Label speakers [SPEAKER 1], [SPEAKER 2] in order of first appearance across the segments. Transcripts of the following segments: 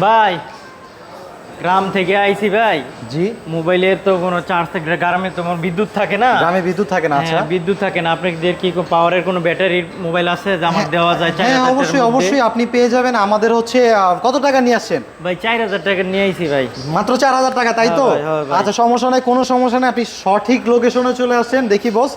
[SPEAKER 1] ভাই গ্রাম থেকে আইছি ভাই।
[SPEAKER 2] জি,
[SPEAKER 1] মোবাইলের তো কোনো চার্জ থাকে, গ্রামে তোমার বিদ্যুৎ থাকে না।
[SPEAKER 2] গ্রামে বিদ্যুৎ থাকে না। আচ্ছা,
[SPEAKER 1] হ্যাঁ, বিদ্যুৎ থাকে না। আপনাদের কি পাওয়ারের কোনো ব্যাটারির মোবাইল আছে যে আমার দেওয়া যায়?
[SPEAKER 2] হ্যাঁ, অবশ্যই অবশ্যই আপনি পেয়ে যাবেন। আমাদের হচ্ছে কত টাকা নিয়ে আসছেন?
[SPEAKER 1] ভাই 4000 টাকা নিয়ে আইছি ভাই।
[SPEAKER 2] মাত্র 4000 টাকা, তাই তো?
[SPEAKER 1] হ্যাঁ ভাই, হ্যাঁ ভাই।
[SPEAKER 2] আচ্ছা, সমস্যা নাই, কোনো সমস্যা নাই। আপনি সঠিক লোকেশনে চলে আসছেন। দেখি বস,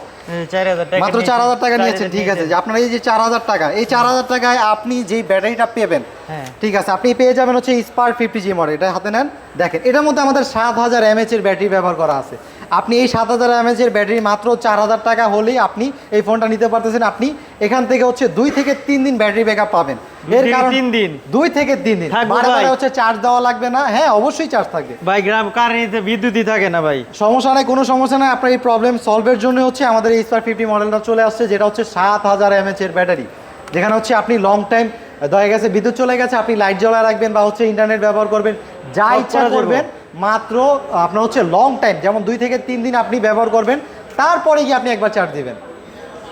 [SPEAKER 1] 4000 টাকা
[SPEAKER 2] মাত্র 4000 টাকা নিয়েছেন। ঠিক আছে, যে আপনার এই যে 4000 টাকা, এই 4000 টাকায় আপনি যেই ব্যাটারিটা পেবেন,
[SPEAKER 1] হ্যাঁ।
[SPEAKER 2] ঠিক আছে, আপনি পেয়ে যাবেন হচ্ছে স্পার 50G মডেল। এটা হাতে নেন, দেখেন এটার মধ্যে আমাদের 7000 mAh এর ব্যাটারি ব্যবহার করা আছে। আপনি এই 7000 mAh এর ব্যাটারি মাত্র 4000 টাকা হলেই আপনি এই ফোনটা নিতে পারতেছেন। আপনি এখান থেকে হচ্ছে 2 থেকে 3 দিন ব্যাটারি ব্যাকআপ পাবেন। এর কারণ
[SPEAKER 1] 3 দিন
[SPEAKER 2] 2 থেকে 3 দিন
[SPEAKER 1] থাকবে
[SPEAKER 2] বারে
[SPEAKER 1] ভাই?
[SPEAKER 2] বারে হচ্ছে চার্জ দেওয়া লাগবে না। হ্যাঁ, অবশ্যই চার্জ থাকবে।
[SPEAKER 1] ভাই গ্রাম কারেন্টে বিদ্যুৎই থাকে না ভাই।
[SPEAKER 2] সমস্যা নাই, কোনো সমস্যা নাই। আপনার এই প্রবলেম সলভের জন্য হচ্ছে আমাদের এই স্পার 50 মডেলটা চলে আসছে, যেটা হচ্ছে 7000 mAh এর ব্যাটারি। যেখানে হচ্ছে আপনি লং টাইম, দেখা গেছে বিদ্যুৎ চলে গেছে, আপনি লাইট জ্বলায় রাখবেন বা হচ্ছে ইন্টারনেট ব্যবহার করবেন, যা
[SPEAKER 1] সব
[SPEAKER 2] ইচ্ছা
[SPEAKER 1] করা যাবে।
[SPEAKER 2] করবেন। মাত্র আপনার হচ্ছে লং টাইম, যেমন 2 থেকে 3 দিন আপনি ব্যবহার করবেন, তারপরে গিয়ে আপনি একবার চার্জ দিবেন।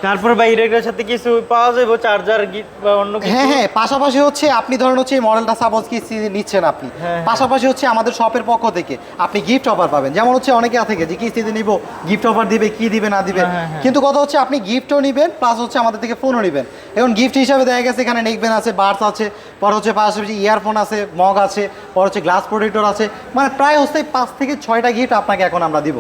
[SPEAKER 1] তারপর ভাই এটার সাথে কিছু পাওয়া যাবে, চার্জার বা অন্য কিছু?
[SPEAKER 2] হ্যাঁ হ্যাঁ, পাশাপাশি হচ্ছে আপনি ধরেন হচ্ছে এই মডেলটা সাপোজ কি নিচ্ছেন আপনি,
[SPEAKER 1] হ্যাঁ।
[SPEAKER 2] পাশাপাশি হচ্ছে আমাদের শপের পক্ষ থেকে আপনি গিফট অফার পাবেন। যেমন হচ্ছে অনেকে থেকে যে কিস্তিতে নিব, গিফট অফার দিবে, কি দিবে না দিবে।
[SPEAKER 1] হ্যাঁ, হ্যাঁ।
[SPEAKER 2] কিন্তু কথা হচ্ছে আপনি গিফটও নেবেন, প্লাস হচ্ছে আমাদের থেকে ফোনও নেবেন। এখন গিফট হিসাবে দেখা গেছে এখানে নেকবেন আছে, বার্স আছে, পর হচ্ছে পাশাপাশি ইয়ারফোন আছে, মগ আছে, পর হচ্ছে গ্লাস প্রোটেক্টর আছে। মানে প্রায় হচ্ছে 5 থেকে 6টা গিফট আপনাকে এখন আমরা দিব।